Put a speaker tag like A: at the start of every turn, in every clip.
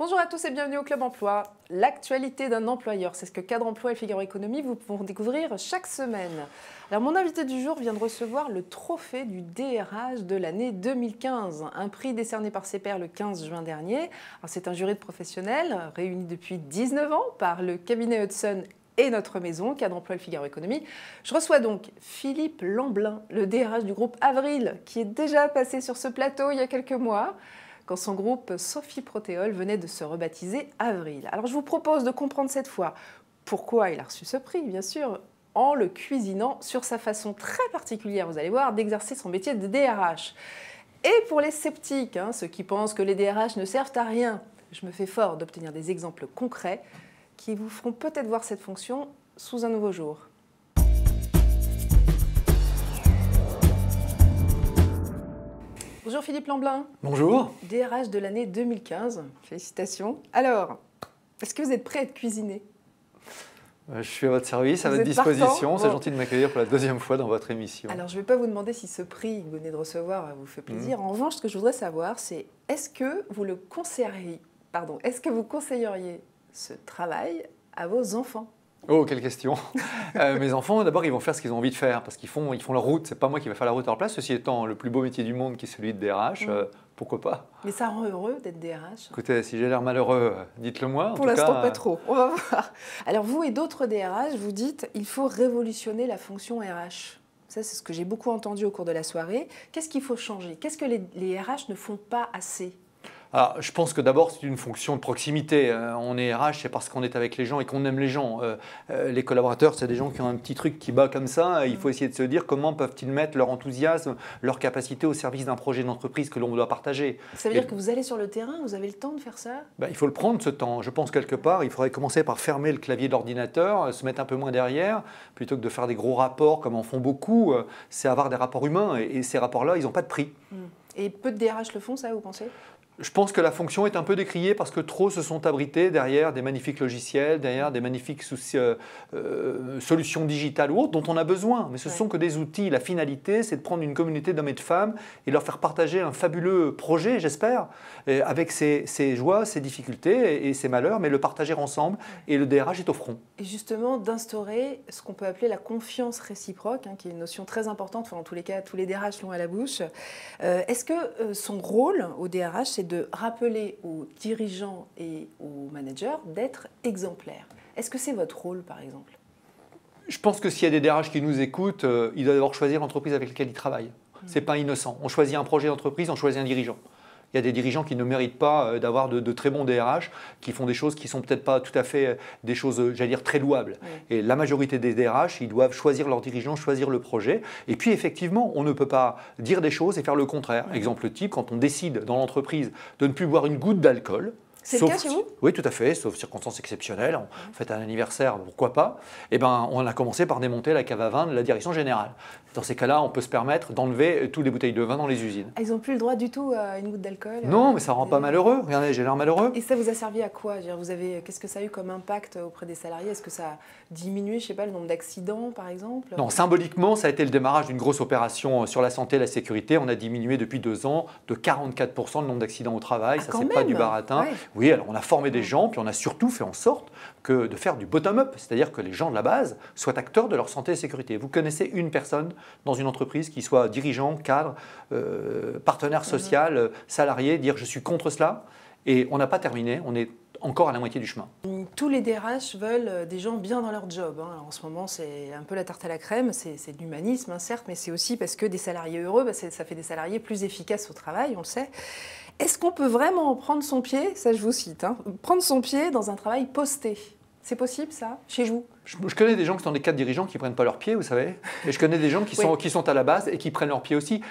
A: Bonjour à tous et bienvenue au Club Emploi. L'actualité d'un employeur, c'est ce que Cadre Emploi et Figaro Économie vous pourront découvrir chaque semaine. Alors mon invité du jour vient de recevoir le trophée du DRH de l'année 2015, un prix décerné par ses pairs le 15 juin dernier. C'est un jury de professionnels réunis depuis 19 ans par le cabinet Hudson et notre maison, Cadre Emploi et Figaro Économie. Je reçois donc Philippe Lamblin, le DRH du groupe Avril, qui est déjà passé sur ce plateau il y a quelques mois, quand son groupe Sophie Protéol venait de se rebaptiser Avril. Alors je vous propose de comprendre cette fois pourquoi il a reçu ce prix, bien sûr, en le cuisinant sur sa façon très particulière, vous allez voir, d'exercer son métier de DRH. Et pour les sceptiques, ceux qui pensent que les DRH ne servent à rien, je me fais fort d'obtenir des exemples concrets qui vous feront peut-être voir cette fonction sous un nouveau jour. Bonjour Philippe Lamblin.
B: Bonjour.
A: DRH de l'année 2015, félicitations. Alors, est-ce que vous êtes prêt à être cuisiné?
B: Je suis à votre service, à votre disposition. C'est gentil de m'accueillir pour la deuxième fois dans votre émission.
A: Alors, je ne vais pas vous demander si ce prix que vous venez de recevoir vous fait plaisir. En revanche, ce que je voudrais savoir, c'est est-ce que vous conseilleriez ce travail à vos enfants?
B: Oh, quelle question. Mes enfants, d'abord, ils vont faire ce qu'ils ont envie de faire, parce qu'ils font leur route. C'est pas moi qui vais faire la route à leur place. Ceci étant, le plus beau métier du monde, qui est celui de DRH, pourquoi pas?
A: Mais ça rend heureux d'être DRH?
B: Écoutez, si j'ai l'air malheureux, dites-le moi.
A: Pour l'instant, pas trop. On va voir. Alors, vous et d'autres DRH, vous dites il faut révolutionner la fonction RH. Ça, c'est ce que j'ai beaucoup entendu au cours de la soirée. Qu'est-ce qu'il faut changer? Qu'est-ce que les RH ne font pas assez?
B: Alors, je pense que d'abord, c'est une fonction de proximité. On est RH, c'est parce qu'on est avec les gens et qu'on aime les gens. Les collaborateurs, c'est des gens qui ont un petit truc qui bat comme ça. Il faut essayer de se dire comment peuvent-ils mettre leur enthousiasme, leur capacité au service d'un projet d'entreprise que l'on doit partager.
A: Ça veut dire que vous allez sur le terrain, vous avez le temps de faire ça?
B: Il faut le prendre, ce temps. Je pense quelque part, il faudrait commencer par fermer le clavier d'ordinateur, se mettre un peu moins derrière, plutôt que de faire des gros rapports comme en font beaucoup. C'est avoir des rapports humains et ces rapports-là, ils n'ont pas de prix.
A: Et peu de DRH le font, ça, vous pensez?
B: Je pense que la fonction est un peu décriée parce que trop se sont abrités derrière des magnifiques logiciels, derrière des magnifiques solutions digitales ou autres dont on a besoin. Mais ce ne sont que des outils. La finalité, c'est de prendre une communauté d'hommes et de femmes et leur faire partager un fabuleux projet, j'espère, avec ses joies, ses difficultés et ses malheurs, mais le partager ensemble. Et le DRH est au front.
A: Et justement, d'instaurer ce qu'on peut appeler la confiance réciproque, qui est une notion très importante. Enfin, en tous les cas, tous les DRH l'ont à la bouche. Est-ce que son rôle au DRH, c'est de rappeler aux dirigeants et aux managers d'être exemplaires? Est-ce que c'est votre rôle, par exemple?
B: Je pense que s'il y a des DRH qui nous écoutent, ils doivent d'abord choisir l'entreprise avec laquelle ils travaillent. Ce n'est pas innocent. On choisit un projet d'entreprise, on choisit un dirigeant. Il y a des dirigeants qui ne méritent pas d'avoir de très bons DRH, qui font des choses qui ne sont peut-être pas tout à fait des choses, j'allais dire, très louables. Et la majorité des DRH, ils doivent choisir leur dirigeant, choisir le projet. Et puis effectivement, on ne peut pas dire des choses et faire le contraire. Exemple type, quand on décide dans l'entreprise de ne plus boire une goutte d'alcool.
A: C'est le cas chez vous?
B: Oui, tout à fait, sauf circonstances exceptionnelles. On fait un anniversaire, pourquoi pas? On a commencé par démonter la cave à vin de la direction générale. Dans ces cas-là, on peut se permettre d'enlever toutes les bouteilles de vin dans les usines.
A: Ils n'ont plus le droit du tout à une goutte d'alcool?
B: Non, mais ça ne rend pas malheureux. Regardez, j'ai l'air malheureux.
A: Et ça vous a servi à quoi? Qu'est-ce que ça a eu comme impact auprès des salariés? Est-ce que ça a diminué, je sais pas, le nombre d'accidents, par exemple?
B: Non, symboliquement, ça a été le démarrage d'une grosse opération sur la santé et la sécurité. On a diminué depuis 2 ans de 44% le nombre d'accidents au travail. Ça, c'est pas du baratin. Oui, alors on a formé des gens, puis on a surtout fait en sorte de faire du bottom-up, c'est-à-dire que les gens de la base soient acteurs de leur santé et sécurité. Vous connaissez une personne dans une entreprise qui soit dirigeant, cadre, partenaire social, salarié, dire je suis contre cela, et on n'a pas terminé, on est encore à la moitié du chemin.
A: Tous les DRH veulent des gens bien dans leur job. Alors, en ce moment, c'est un peu la tarte à la crème, c'est de l'humanisme, certes, mais c'est aussi parce que des salariés heureux, ça fait des salariés plus efficaces au travail, on le sait. Est-ce qu'on peut vraiment prendre son pied, ça je vous cite, prendre son pied dans un travail posté? C'est possible ça, chez vous?
B: Je connais des gens qui sont des cadres dirigeants qui ne prennent pas leurs pieds, vous savez. Et je connais des gens qui sont à la base et qui prennent leurs pieds aussi.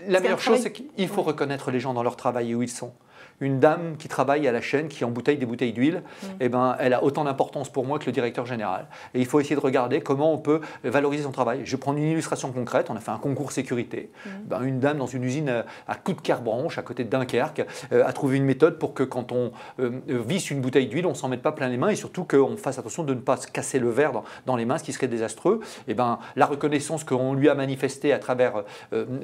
B: La meilleure chose, c'est qu'il faut reconnaître les gens dans leur travail et où ils sont. Une dame qui travaille à la chaîne, qui embouteille des bouteilles d'huile, elle a autant d'importance pour moi que le directeur général. Et il faut essayer de regarder comment on peut valoriser son travail. Je vais prendre une illustration concrète. On a fait un concours sécurité. Une dame dans une usine à Coudekerbranche, à côté de Dunkerque, a trouvé une méthode pour que quand on visse une bouteille d'huile, on ne s'en mette pas plein les mains et surtout qu'on fasse attention de ne pas se casser le verre dans les mains, ce qui serait désastreux. La reconnaissance qu'on lui a manifestée à travers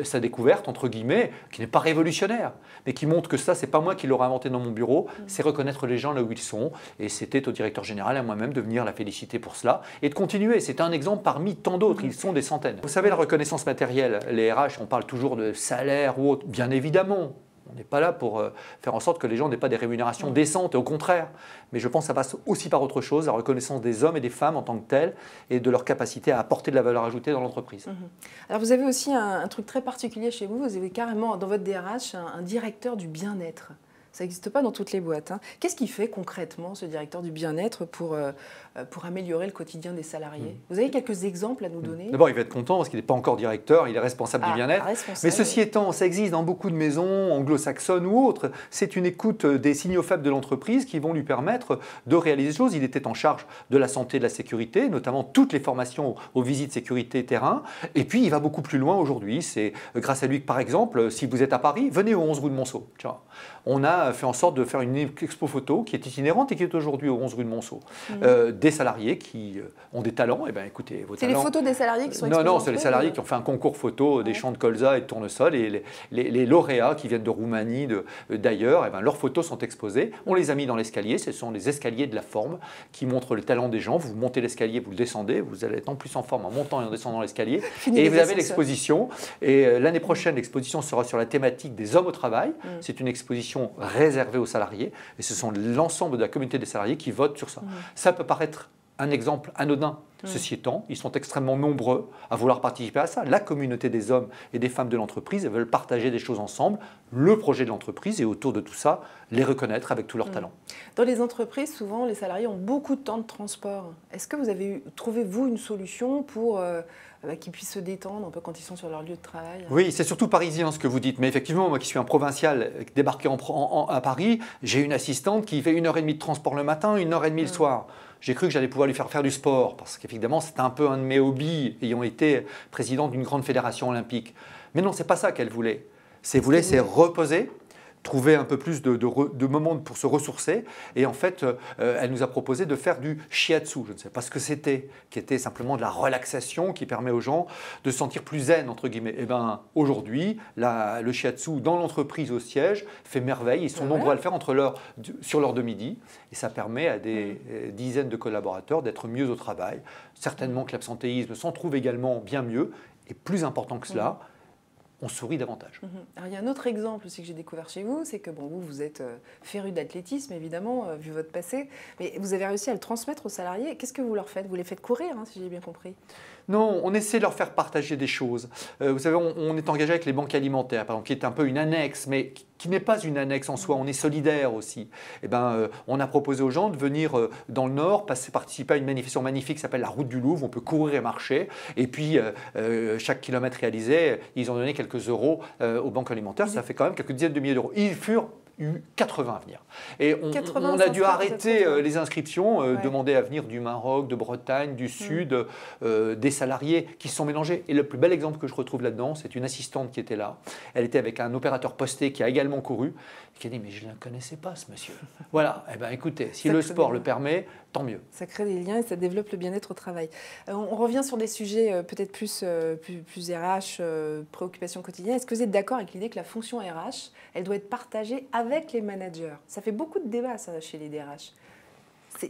B: sa découverte, entre guillemets, qui n'est pas révolutionnaire, mais qui montre que ça, c'est pas moi qui qui l'aurais inventé dans mon bureau, c'est reconnaître les gens là où ils sont. Et c'était au directeur général et à moi-même de venir la féliciter pour cela et de continuer. C'est un exemple parmi tant d'autres, ils sont des centaines. Vous savez, la reconnaissance matérielle, les RH, on parle toujours de salaire ou autre, bien évidemment. On n'est pas là pour faire en sorte que les gens n'aient pas des rémunérations décentes, au contraire. Mais je pense que ça passe aussi par autre chose, la reconnaissance des hommes et des femmes en tant que tels et de leur capacité à apporter de la valeur ajoutée dans l'entreprise.
A: Alors vous avez aussi un truc très particulier chez vous, vous avez carrément dans votre DRH un directeur du bien-être. Ça n'existe pas dans toutes les boîtes, hein. Qu'est-ce qu'il fait concrètement, ce directeur du bien-être, pour améliorer le quotidien des salariés? Vous avez quelques exemples à nous donner?
B: D'abord, il va être content parce qu'il n'est pas encore directeur, il est responsable du bien-être. Mais ceci étant, ça existe dans beaucoup de maisons anglo-saxonnes ou autres. C'est une écoute des signaux faibles de l'entreprise qui vont lui permettre de réaliser des choses. Il était en charge de la santé et de la sécurité, notamment toutes les formations aux visites sécurité terrain. Et puis, il va beaucoup plus loin aujourd'hui. C'est grâce à lui que, par exemple, si vous êtes à Paris, venez au 11 rue de Monceau. Tiens, on a fait en sorte de faire une expo photo qui est itinérante et qui est aujourd'hui au 11 rue de Monceau. Des salariés qui ont des talents. Eh bien, écoutez, vos talents...
A: C'est les photos des salariés qui sont exposées?
B: Non, c'est les salariés qui ont fait un concours photo des champs de colza et de tournesol. Et les lauréats qui viennent de Roumanie, d'ailleurs, eh bien, leurs photos sont exposées. On les a mis dans l'escalier. Ce sont les escaliers de la forme qui montrent le talent des gens. Vous montez l'escalier, vous le descendez. Vous allez être en plus en forme en montant et en descendant l'escalier. Et vous avez l'exposition. Et l'année prochaine, l'exposition sera sur la thématique des hommes au travail. C'est une exposition réservée aux salariés. Et ce sont l'ensemble de la communauté des salariés qui votent sur ça. Ça peut paraître un exemple anodin. Ceci étant, ils sont extrêmement nombreux à vouloir participer à ça. La communauté des hommes et des femmes de l'entreprise, elles veulent partager des choses ensemble, le projet de l'entreprise et autour de tout ça, les reconnaître avec tous leurs talents.
A: Dans les entreprises, souvent, les salariés ont beaucoup de temps de transport. Est-ce que vous avez trouvé, vous, une solution pour qu'ils puissent se détendre un peu quand ils sont sur leur lieu de travail?
B: Oui, c'est surtout parisien ce que vous dites. Mais effectivement, moi qui suis un provincial débarqué à Paris, j'ai une assistante qui fait 1h30 de transport le matin, 1h30 le soir. J'ai cru que j'allais pouvoir lui faire du sport, parce qu'évidemment, c'était un peu un de mes hobbies, ayant été président d'une grande fédération olympique. Mais non, ce n'est pas ça qu'elle voulait. C'est reposer, trouver un peu plus de moments pour se ressourcer. Et en fait, elle nous a proposé de faire du shiatsu. Je ne sais pas ce que c'était, qui était simplement de la relaxation qui permet aux gens de se sentir plus zen, entre guillemets. Et bien, aujourd'hui, le shiatsu dans l'entreprise au siège fait merveille. Ils sont nombreux à le faire sur l'heure de midi. Et ça permet à des dizaines de collaborateurs d'être mieux au travail. Certainement que l'absentéisme s'en trouve également bien mieux. Et plus important que cela, on sourit davantage.
A: Alors, il y a un autre exemple aussi que j'ai découvert chez vous, c'est que vous êtes féru d'athlétisme, évidemment, vu votre passé, mais vous avez réussi à le transmettre aux salariés. Qu'est-ce que vous leur faites? Vous les faites courir, hein, si j'ai bien compris?
B: Non, on essaie de leur faire partager des choses. Vous savez, on est engagé avec les banques alimentaires, par exemple, qui est un peu une annexe, mais qui n'est pas une annexe en soi, on est solidaire aussi. Eh ben, on a proposé aux gens de venir dans le Nord, participer à une manifestation magnifique qui s'appelle la Route du Louvre, on peut courir et marcher, et puis chaque kilomètre réalisé, ils ont donné quelques euros aux banques alimentaires, ça fait quand même quelques dizaines de milliers d'euros. Ils furent 80 à venir. Et on a dû arrêter les inscriptions, demander à venir du Maroc, de Bretagne, du Sud, des salariés qui se sont mélangés. Et le plus bel exemple que je retrouve là-dedans, c'est une assistante qui était là. Elle était avec un opérateur posté qui a également couru, qui a dit « mais je ne le connaissais pas ce monsieur ». Voilà, eh bien écoutez, si le sport le permet, tant mieux.
A: Ça crée des liens et ça développe le bien-être au travail. On revient sur des sujets peut-être plus RH, préoccupations quotidiennes. Est-ce que vous êtes d'accord avec l'idée que la fonction RH, elle doit être partagée avec les managers? Ça fait beaucoup de débats, ça, chez les DRH.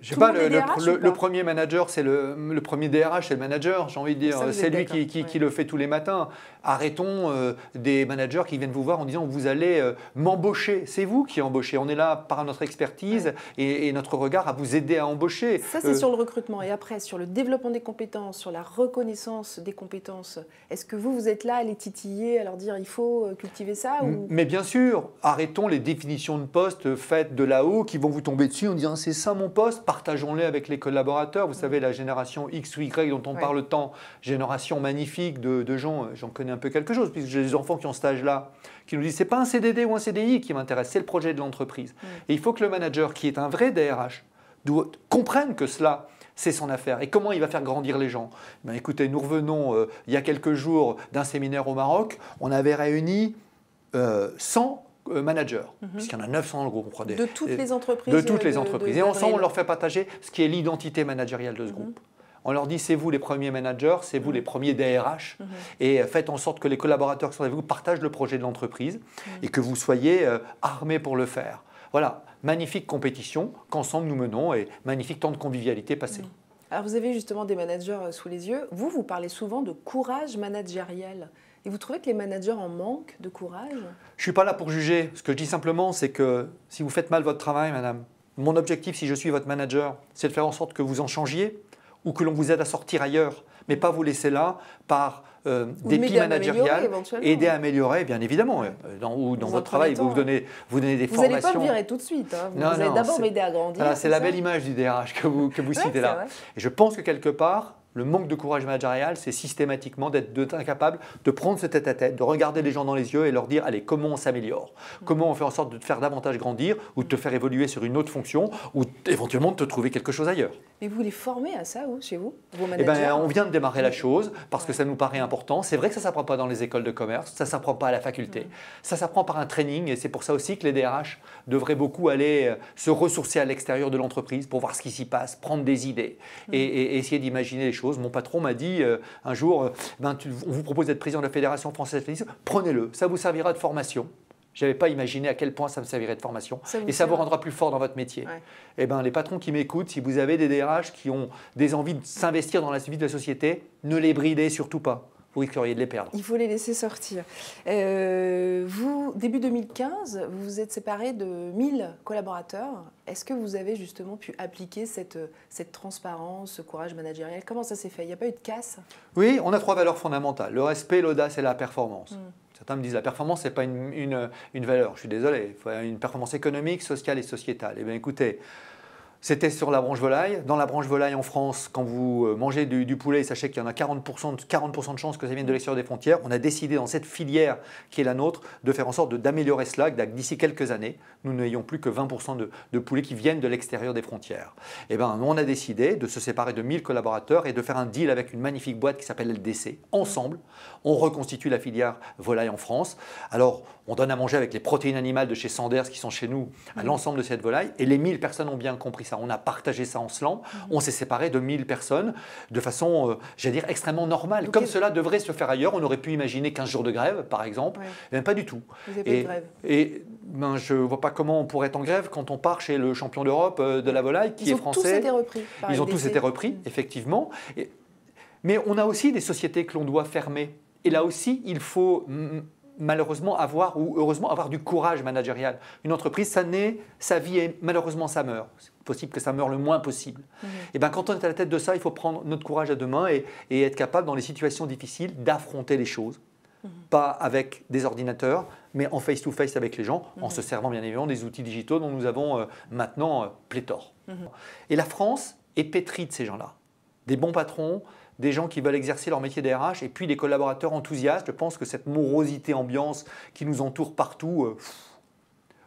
B: Je sais pas, le premier manager, c'est le premier DRH, c'est le manager, j'ai envie de dire. C'est lui qui le fait tous les matins. Arrêtons des managers qui viennent vous voir en disant vous allez m'embaucher. C'est vous qui embauchez. On est là par notre expertise et notre regard à vous aider à embaucher.
A: Ça, c'est sur le recrutement. Et après, sur le développement des compétences, sur la reconnaissance des compétences, est-ce que vous êtes là à les titiller, à leur dire il faut cultiver ça ou...
B: Mais bien sûr, arrêtons les définitions de poste faites de là-haut qui vont vous tomber dessus en disant c'est ça mon poste. Partageons-les avec les collaborateurs. Vous savez, la génération X ou Y dont on parle tant, génération magnifique de gens, j'en connais un peu quelque chose, puisque j'ai des enfants qui ont cet âge-là, qui nous disent c'est pas un CDD ou un CDI qui m'intéresse, c'est le projet de l'entreprise. Et il faut que le manager, qui est un vrai DRH, comprenne que cela, c'est son affaire. Et comment il va faire grandir les gens? Ben, écoutez, nous revenons il y a quelques jours d'un séminaire au Maroc, on avait réuni 100 managers, puisqu'il y en a 900 dans le groupe.
A: De toutes les entreprises.
B: De toutes les entreprises. Et ensemble, on leur fait partager ce qui est l'identité managériale de ce groupe. On leur dit, c'est vous les premiers managers, c'est vous les premiers DRH, et faites en sorte que les collaborateurs qui sont avec vous partagent le projet de l'entreprise et que vous soyez armés pour le faire. Voilà, magnifique compétition qu'ensemble nous menons et magnifique temps de convivialité passé.
A: Alors vous avez justement des managers sous les yeux. Vous parlez souvent de courage managérial. Et vous trouvez que les managers en manquent de courage?
B: Je ne suis pas là pour juger. Ce que je dis simplement, c'est que si vous faites mal votre travail, madame, mon objectif, si je suis votre manager, c'est de faire en sorte que vous en changiez ou que l'on vous aide à sortir ailleurs, mais pas vous laisser là par dépit managérial, aider à améliorer, bien évidemment. Dans votre travail, vous donnez des formations.
A: Vous n'allez pas me virer tout de suite. Hein. Vous allez d'abord m'aider à grandir.
B: Voilà, c'est la belle image du DRH que vous citez là.
A: Vrai.
B: Et je pense que quelque part, le manque de courage managérial, c'est systématiquement d'être incapable de prendre ce tête-à-tête, de regarder les gens dans les yeux et leur dire « Allez, comment on s'améliore ? Comment on fait en sorte de te faire davantage grandir ou de te faire évoluer sur une autre fonction ou éventuellement de te trouver quelque chose ailleurs ?»
A: Et vous les formez à ça, chez vous, vos managers?
B: On vient de démarrer la chose parce que ça nous paraît important. C'est vrai que ça ne s'apprend pas dans les écoles de commerce, ça ne s'apprend pas à la faculté. Ça s'apprend par un training et c'est pour ça aussi que les DRH devraient beaucoup aller se ressourcer à l'extérieur de l'entreprise pour voir ce qui s'y passe, prendre des idées et essayer d'imaginer les choses. Mon patron m'a dit un jour, on vous propose d'être président de la Fédération française d'athlétisme, prenez-le, ça vous servira de formation. Je n'avais pas imaginé à quel point ça me servirait de formation. Et ça vous rendra plus fort dans votre métier. Ouais. Eh ben, les patrons qui m'écoutent, si vous avez des DRH qui ont des envies de s'investir dans la vie de la société, ne les bridez surtout pas. Vous risqueriez de les perdre.
A: Il faut les laisser sortir. Vous, début 2015, vous vous êtes séparé de 1000 collaborateurs. Est-ce que vous avez justement pu appliquer cette transparence, ce courage managérial? Comment ça s'est fait? Il n'y a pas eu de casse?
B: Oui, on a 3 valeurs fondamentales. Le respect, l'audace et la performance. Certains me disent que la performance, ce n'est pas une valeur. Je suis désolé. Il faut une performance économique, sociale et sociétale. Eh bien, écoutez, c'était sur la branche volaille. Dans la branche volaille en France, quand vous mangez du poulet, sachez qu'il y en a 40% de chances que ça vienne de l'extérieur des frontières. On a décidé dans cette filière qui est la nôtre de faire en sorte d'améliorer cela. D'ici quelques années, nous n'ayons plus que 20% de poulets qui viennent de l'extérieur des frontières. Eh bien, on a décidé de se séparer de 1000 collaborateurs et de faire un deal avec une magnifique boîte qui s'appelle LDC. Ensemble, on reconstitue la filière volaille en France. Alors, on donne à manger avec les protéines animales de chez Sanders qui sont chez nous à l'ensemble de cette volaille. Et les 1000 personnes ont bien compris ça. On a partagé ça en slan. On s'est séparé de 1000 personnes de façon, j'allais dire, extrêmement normale. Comme cela devrait se faire ailleurs. On aurait pu imaginer 15 jours de grève, par exemple. Ouais. Pas du tout.
A: Vous n'avez pas de grève.
B: Je ne vois pas comment on pourrait être en grève quand on part chez le champion d'Europe de la volaille qui est français.
A: Ils ont tous été repris.
B: Ils ont tous été repris, effectivement. Mais on a aussi des sociétés que l'on doit fermer. Et là aussi, il faut malheureusement avoir, ou heureusement avoir du courage managérial. Une entreprise, ça naît, ça vit et malheureusement ça meurt. C'est possible que ça meure le moins possible. Et bien, quand on est à la tête de ça, il faut prendre notre courage à deux mains et être capable, dans les situations difficiles, d'affronter les choses. Pas avec des ordinateurs, mais en face-to-face avec les gens, en se servant bien évidemment des outils digitaux dont nous avons maintenant pléthore. Et la France est pétrie de ces gens-là. Des bons patrons, des gens qui veulent exercer leur métier d'RH et puis des collaborateurs enthousiastes. Je pense que cette morosité ambiance qui nous entoure partout,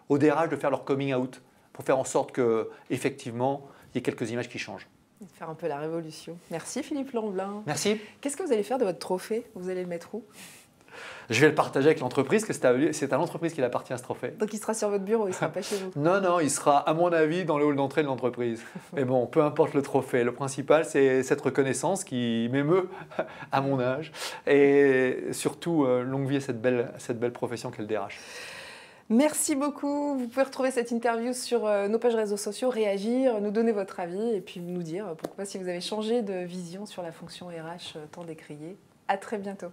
B: au DRH de faire leur coming out pour faire en sorte qu'effectivement, il y ait quelques images qui changent.
A: Faire un peu la révolution. Merci Philippe Lamblin.
B: Merci.
A: Qu'est-ce que vous allez faire de votre trophée? Vous allez le mettre où?
B: Je vais le partager avec l'entreprise, que c'est à l'entreprise qu'il appartient ce trophée.
A: Donc il sera sur votre bureau, il ne sera pas chez vous?
B: Non, il sera à mon avis dans le hall d'entrée de l'entreprise. Mais bon, peu importe le trophée, le principal c'est cette reconnaissance qui m'émeut à mon âge. Et surtout, longue vie à cette belle profession qu'est le DRH.
A: Merci beaucoup. Vous pouvez retrouver cette interview sur nos pages réseaux sociaux, réagir, nous donner votre avis et puis nous dire pourquoi si vous avez changé de vision sur la fonction RH tant décriée. À très bientôt.